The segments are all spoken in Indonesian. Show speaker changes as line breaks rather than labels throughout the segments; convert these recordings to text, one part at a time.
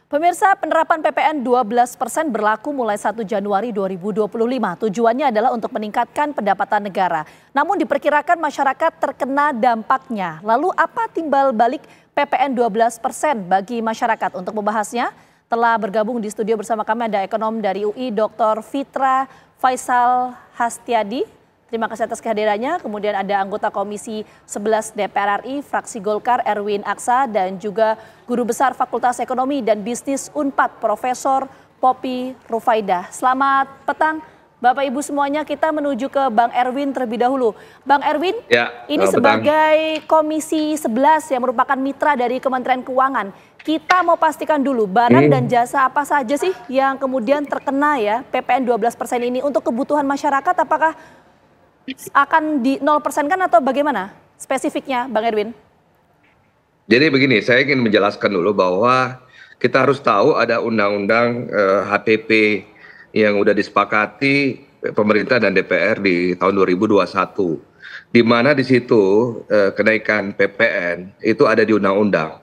Pemirsa, penerapan PPN 12% berlaku mulai 1 Januari 2025. Tujuannya adalah untuk meningkatkan pendapatan negara. Namun diperkirakan masyarakat terkena dampaknya. Lalu apa timbal balik PPN 12% bagi masyarakat? Untuk membahasnya telah bergabung di studio bersama kami ada ekonom dari UI Dr. Fitra Faisal Hastiadi. Terima kasih atas kehadirannya. Kemudian ada anggota Komisi 11 DPR RI, fraksi Golkar Erwin Aksa, dan juga Guru Besar Fakultas Ekonomi dan Bisnis Unpad, Profesor Poppy Rufaidah. Selamat petang, Bapak Ibu semuanya. Kita menuju ke Bang Erwin terlebih dahulu. Bang Erwin, ini sebagai Komisi 11 yang merupakan mitra dari Kementerian Keuangan, kita mau pastikan dulu barang dan jasa apa saja sih yang kemudian terkena ya PPN 12% ini untuk kebutuhan masyarakat, apakah akan di 0% kan atau bagaimana spesifiknya Bang Erwin?
Jadi begini, saya ingin menjelaskan dulu bahwa kita harus tahu ada undang-undang HPP yang sudah disepakati pemerintah dan DPR di tahun 2021. Di mana di situ kenaikan PPN itu ada di undang-undang.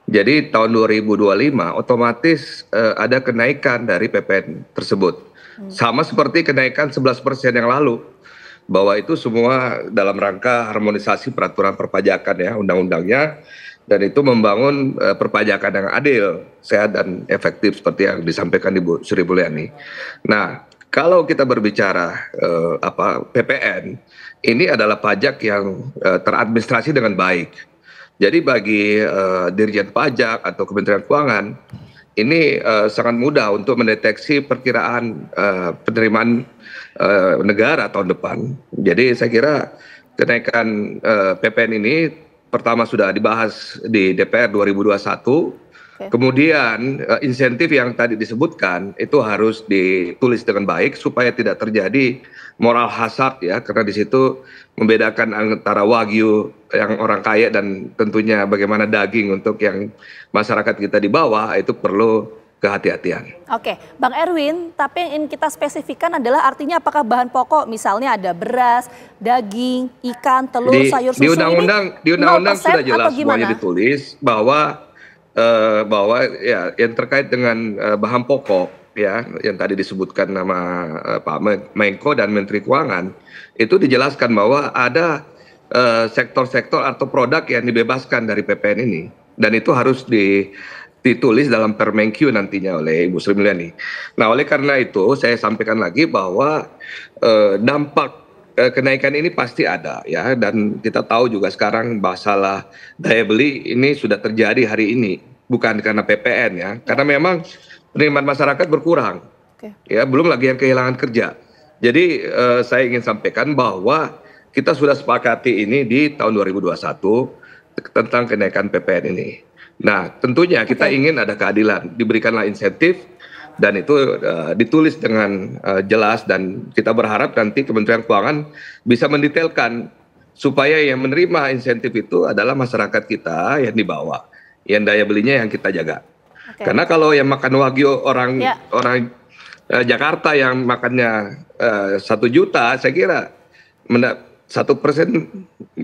Jadi tahun 2025 otomatis ada kenaikan dari PPN tersebut. Sama seperti kenaikan 11% yang lalu. Bahwa itu semua dalam rangka harmonisasi peraturan perpajakan ya undang-undangnya, dan itu membangun perpajakan yang adil, sehat dan efektif seperti yang disampaikan Ibu Sri Mulyani. Nah, kalau kita berbicara PPN, ini adalah pajak yang teradministrasi dengan baik. Jadi bagi Dirjen Pajak atau Kementerian Keuangan ini sangat mudah untuk mendeteksi perkiraan penerimaan negara tahun depan. Jadi saya kira kenaikan PPN ini pertama sudah dibahas di DPR 2021. Kemudian insentif yang tadi disebutkan itu harus ditulis dengan baik supaya tidak terjadi moral hazard ya, karena di situ membedakan antara wagyu yang orang kaya dan tentunya bagaimana daging untuk yang masyarakat kita di bawah, itu perlu kehati-hatian.
Oke, Bang Erwin, tapi yang ingin kita spesifikkan adalah artinya apakah bahan pokok misalnya ada beras, daging, ikan, telur, sayur, susu
di undang-undang sudah jelas semuanya ditulis bahwa ya yang terkait dengan bahan pokok ya yang tadi disebutkan nama Pak Menko dan Menteri Keuangan, itu dijelaskan bahwa ada sektor-sektor atau produk yang dibebaskan dari PPN ini, dan itu harus ditulis dalam Permenkyu nantinya oleh Ibu Sri Mulyani. Nah, oleh karena itu saya sampaikan lagi bahwa dampak kenaikan ini pasti ada ya, dan kita tahu juga sekarang masalah daya beli ini sudah terjadi hari ini, bukan karena PPN ya, karena memang penerimaan masyarakat berkurang. Ya, belum lagi yang kehilangan kerja. Jadi saya ingin sampaikan bahwa kita sudah sepakati ini di tahun 2021 tentang kenaikan PPN ini. Nah, tentunya kita ingin ada keadilan, diberikanlah insentif, dan itu ditulis dengan jelas, dan kita berharap nanti Kementerian Keuangan bisa mendetailkan supaya yang menerima insentif itu adalah masyarakat kita yang di bawah, yang daya belinya yang kita jaga. Karena kalau yang makan wagyu orang Jakarta yang makannya 1 juta, saya kira 1%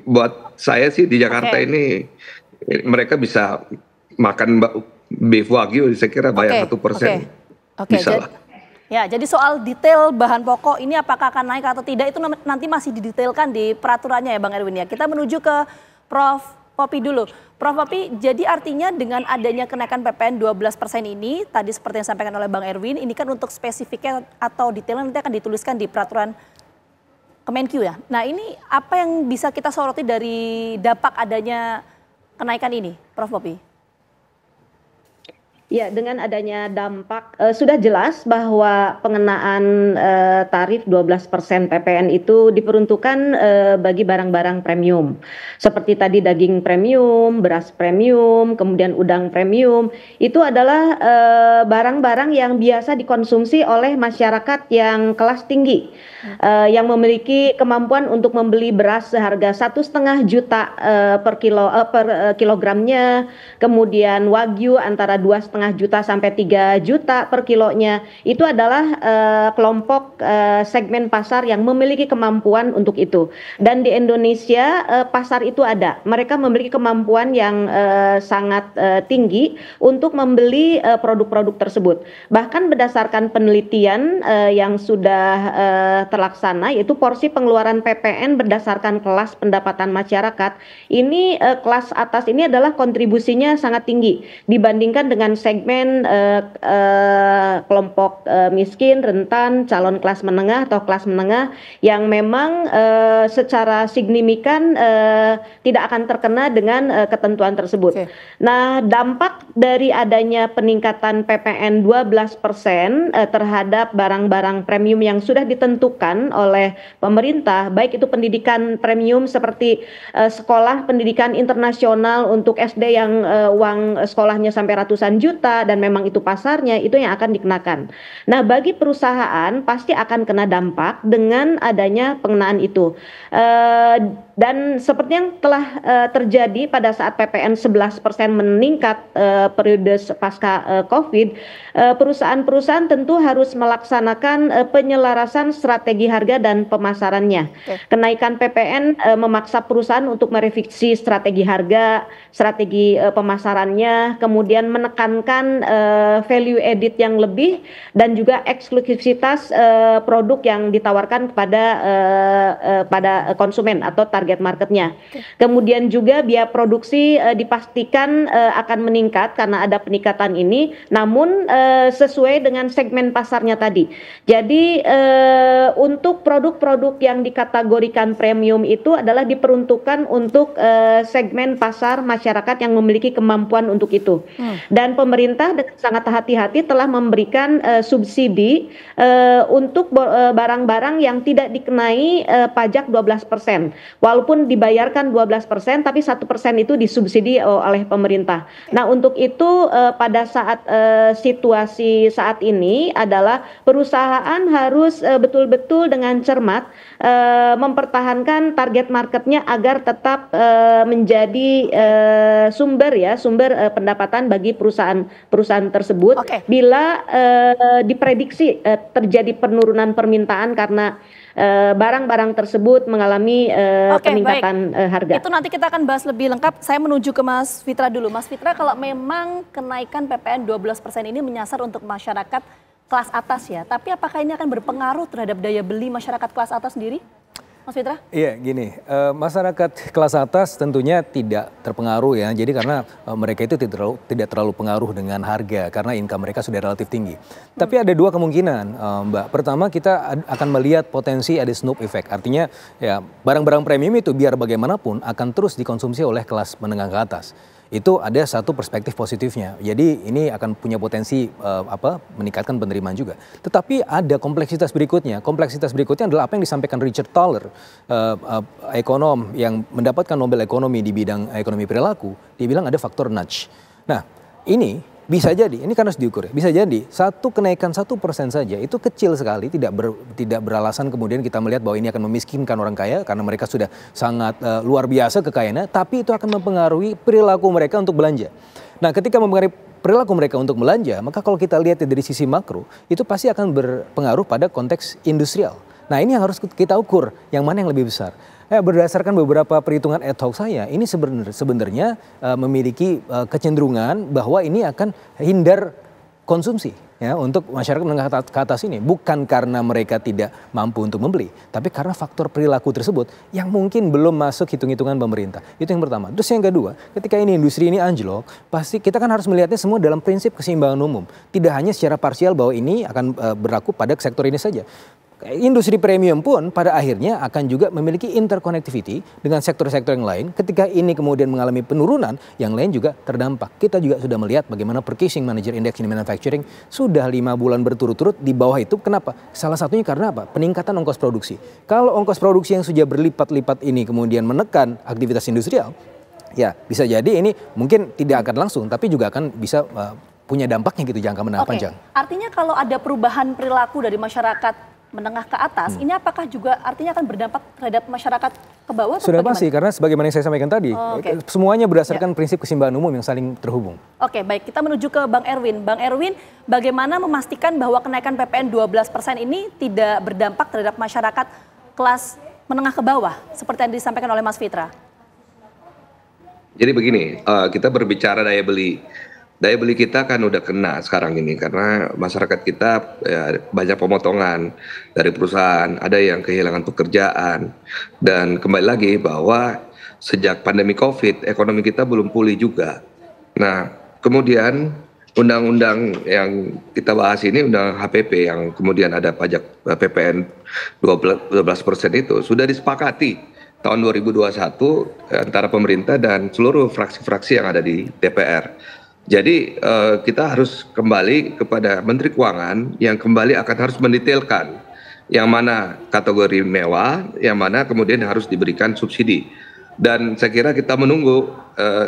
buat saya sih di Jakarta ini mereka bisa makan beef wagyu, saya kira bayar 1%. Bisa lah.
Ya, jadi soal detail bahan pokok ini apakah akan naik atau tidak itu nanti masih didetailkan di peraturannya ya Bang Erwin ya. Kita menuju ke Prof. Poppy dulu. Prof. Poppy, jadi artinya dengan adanya kenaikan PPN 12% ini, tadi seperti yang disampaikan oleh Bang Erwin, ini kan untuk spesifiknya atau detailnya nanti akan dituliskan di peraturan Kemenkyu ya. Nah, ini apa yang bisa kita soroti dari dampak adanya kenaikan ini, Prof. Poppy?
Ya, dengan adanya dampak sudah jelas bahwa pengenaan tarif 12% PPN itu diperuntukkan bagi barang-barang premium. Seperti tadi daging premium, beras premium, kemudian udang premium. Itu adalah barang-barang yang biasa dikonsumsi oleh masyarakat yang kelas tinggi. Yang memiliki kemampuan untuk membeli beras seharga 1,5 juta per kilogramnya, kemudian wagyu antara 2,5 juta sampai 3 juta per kilonya, itu adalah kelompok segmen pasar yang memiliki kemampuan untuk itu. Dan di Indonesia pasar itu ada, mereka memiliki kemampuan yang sangat tinggi untuk membeli produk-produk tersebut. Bahkan berdasarkan penelitian yang sudah terlaksana, yaitu porsi pengeluaran PPN berdasarkan kelas pendapatan masyarakat, ini kelas atas ini adalah kontribusinya sangat tinggi dibandingkan dengan segmen kelompok miskin, rentan, calon kelas menengah atau kelas menengah yang memang secara signifikan tidak akan terkena dengan ketentuan tersebut. Okay. Nah, dampak dari adanya peningkatan PPN 12% terhadap barang-barang premium yang sudah ditentukan oleh pemerintah, baik itu pendidikan premium seperti sekolah pendidikan internasional untuk SD yang uang sekolahnya sampai ratusan juta dan memang itu pasarnya, itu yang akan dikenakan. Nah, bagi perusahaan pasti akan kena dampak dengan adanya pengenaan itu. Dan seperti yang telah terjadi pada saat PPN 11% meningkat periode pasca COVID, perusahaan-perusahaan tentu harus melaksanakan penyelarasan strategi harga dan pemasarannya. Okay. Kenaikan PPN memaksa perusahaan untuk merevisi strategi harga, strategi pemasarannya, kemudian menekankan value added yang lebih dan juga eksklusivitas produk yang ditawarkan pada konsumen atau target marketnya. Okay. Kemudian juga biaya produksi dipastikan akan meningkat karena ada peningkatan ini, namun sesuai dengan segmen pasarnya tadi. Jadi untuk produk-produk yang dikategorikan premium itu adalah diperuntukkan untuk segmen pasar masyarakat yang memiliki kemampuan untuk itu. Dan pemerintah dengan sangat hati-hati telah memberikan subsidi untuk barang-barang yang tidak dikenai pajak 12%. Walaupun dibayarkan 12%, tapi 1% itu disubsidi oleh pemerintah. Nah, untuk itu pada saat situasi saat ini adalah perusahaan harus betul-betul dengan cermat mempertahankan target marketnya agar tetap menjadi sumber pendapatan bagi perusahaan tersebut. Okay. Bila diprediksi terjadi penurunan permintaan karena barang-barang tersebut mengalami peningkatan harga.
Itu nanti kita akan bahas lebih lengkap. Saya menuju ke Mas Fitra dulu. Mas Fitra, kalau memang kenaikan PPN 12% ini menyasar untuk masyarakat kelas atas ya, tapi apakah ini akan berpengaruh terhadap daya beli masyarakat kelas atas sendiri? Mas Fitra? Iya, gini, masyarakat kelas atas tentunya tidak terpengaruh ya. Jadi karena mereka itu tidak terlalu pengaruh dengan harga karena income mereka sudah relatif tinggi. Tapi ada dua kemungkinan, Mbak. Pertama, kita akan melihat potensi ada snoop effect. Artinya ya barang-barang premium itu biar bagaimanapun akan terus dikonsumsi oleh kelas menengah ke atas. Itu ada satu perspektif positifnya. Jadi ini akan punya potensi meningkatkan penerimaan juga. Tetapi ada kompleksitas berikutnya. Kompleksitas berikutnya adalah apa yang disampaikan Richard Thaler, ekonom yang mendapatkan Nobel Ekonomi di bidang ekonomi perilaku. Dia bilang ada faktor nudge. Nah, ini bisa jadi, ini kan harus diukur ya, bisa jadi kenaikan 1% saja itu kecil sekali, tidak beralasan kemudian kita melihat bahwa ini akan memiskinkan orang kaya karena mereka sudah sangat luar biasa kekayaannya, tapi itu akan mempengaruhi perilaku mereka untuk belanja. Nah, ketika mempengaruhi perilaku mereka untuk belanja, maka kalau kita lihat dari sisi makro, itu pasti akan berpengaruh pada konteks industrial. Nah, ini yang harus kita ukur, yang mana yang lebih besar. Berdasarkan beberapa perhitungan ad hoc saya, ini sebenarnya memiliki kecenderungan bahwa ini akan hindar konsumsi ya untuk masyarakat menengah ke atas ini, bukan karena mereka tidak mampu untuk membeli, tapi karena faktor perilaku tersebut yang mungkin belum masuk hitung-hitungan pemerintah. Itu yang pertama. Terus yang kedua, ketika ini industri ini anjlok, pasti kita kan harus melihatnya semua dalam prinsip keseimbangan umum, tidak hanya secara parsial bahwa ini akan berlaku pada sektor ini saja. Industri premium pun pada akhirnya akan juga memiliki interconnectivity dengan sektor-sektor yang lain. Ketika ini kemudian mengalami penurunan, yang lain juga terdampak. Kita juga sudah melihat bagaimana Purchasing Manager Index in Manufacturing sudah 5 bulan berturut-turut di bawah itu. Kenapa? Salah satunya karena apa? Peningkatan ongkos produksi. Kalau ongkos produksi yang sudah berlipat-lipat ini kemudian menekan aktivitas industrial, ya bisa jadi ini mungkin tidak akan langsung, tapi juga akan bisa punya dampaknya gitu jangka menengah panjang.
Artinya kalau ada perubahan perilaku dari masyarakat
menengah ke atas, ini apakah juga artinya akan berdampak terhadap masyarakat ke bawah?
Sudah pasti, karena sebagaimana yang saya sampaikan tadi, semuanya berdasarkan prinsip keseimbangan umum yang saling terhubung.
Oke, baik, kita menuju ke Bang Erwin. Bang Erwin, bagaimana memastikan bahwa kenaikan PPN 12% ini tidak berdampak terhadap masyarakat kelas menengah ke bawah, seperti yang disampaikan oleh Mas Fitra?
Jadi begini, kita berbicara daya beli. Daya beli kita kan udah kena sekarang ini karena masyarakat kita ya, banyak pemotongan dari perusahaan, ada yang kehilangan pekerjaan, dan kembali lagi bahwa sejak pandemi COVID ekonomi kita belum pulih juga. Nah, kemudian undang-undang yang kita bahas ini, undang HPP yang kemudian ada pajak PPN 12% itu sudah disepakati tahun 2021 antara pemerintah dan seluruh fraksi-fraksi yang ada di DPR. Jadi kita harus kembali kepada Menteri Keuangan yang kembali akan harus mendetailkan yang mana kategori mewah, yang mana kemudian harus diberikan subsidi. Dan saya kira kita menunggu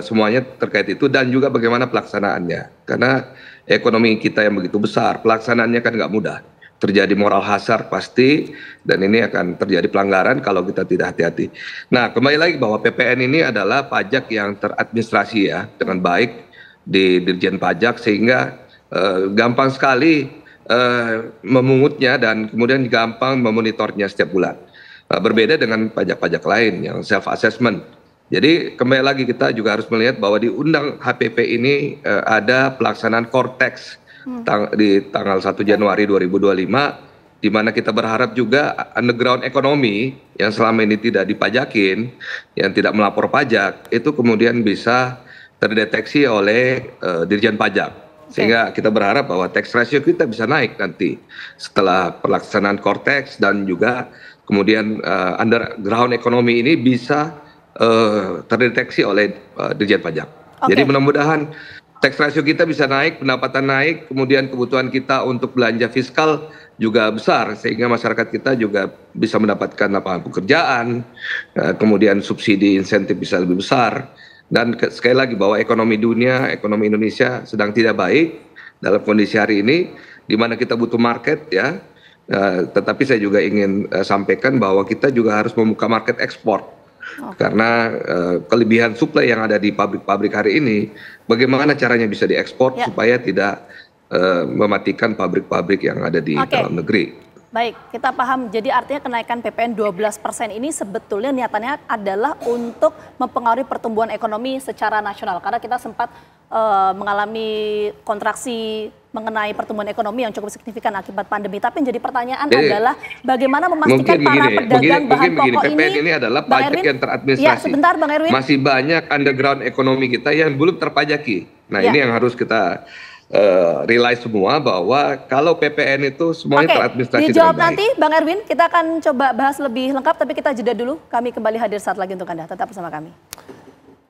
semuanya terkait itu dan juga bagaimana pelaksanaannya. Karena ekonomi kita yang begitu besar, pelaksanaannya kan nggak mudah. Terjadi moral hazard pasti, dan ini akan terjadi pelanggaran kalau kita tidak hati-hati. Nah, kembali lagi bahwa PPN ini adalah pajak yang teradministrasi ya dengan baik di Dirjen Pajak, sehingga gampang sekali memungutnya dan kemudian gampang memonitornya setiap bulan. Berbeda dengan pajak-pajak lain yang self assessment. Jadi kembali lagi kita juga harus melihat bahwa di undang HPP ini ada pelaksanaan core tax di tanggal 1 Januari 2025, di mana kita berharap juga underground ekonomi yang selama ini tidak dipajakin, yang tidak melapor pajak, itu kemudian bisa terdeteksi oleh Dirjen Pajak, sehingga kita berharap bahwa tax ratio kita bisa naik nanti setelah pelaksanaan core tax, dan juga kemudian underground ekonomi ini bisa terdeteksi oleh Dirjen Pajak. Jadi mudah-mudahan tax ratio kita bisa naik, pendapatan naik, kemudian kebutuhan kita untuk belanja fiskal juga besar, sehingga masyarakat kita juga bisa mendapatkan lapangan pekerjaan, kemudian subsidi insentif bisa lebih besar. Dan sekali lagi bahwa ekonomi dunia, ekonomi Indonesia sedang tidak baik dalam kondisi hari ini, di mana kita butuh market ya. Tetapi saya juga ingin sampaikan bahwa kita juga harus membuka market ekspor. Karena kelebihan suplai yang ada di pabrik-pabrik hari ini, bagaimana caranya bisa diekspor supaya tidak mematikan pabrik-pabrik yang ada di dalam negeri.
Baik, kita paham. Jadi artinya kenaikan PPN 12% ini sebetulnya niatannya adalah untuk mempengaruhi pertumbuhan ekonomi secara nasional. Karena kita sempat mengalami kontraksi mengenai pertumbuhan ekonomi yang cukup signifikan akibat pandemi. Tapi yang jadi pertanyaan adalah bagaimana memastikan para pedagang bahan pokok ini.
PPN ini adalah pajak yang teradministrasi.
Ya, sebentar Bang Erwin.
Masih banyak underground ekonomi kita yang belum terpajaki. Nah, ini yang harus kita realize semua, bahwa kalau PPN itu semuanya teradministrasi.
Dijawab nanti Bang Erwin, kita akan coba bahas lebih lengkap, tapi kita jeda dulu. Kami kembali hadir saat lagi untuk Anda. Tetap bersama kami.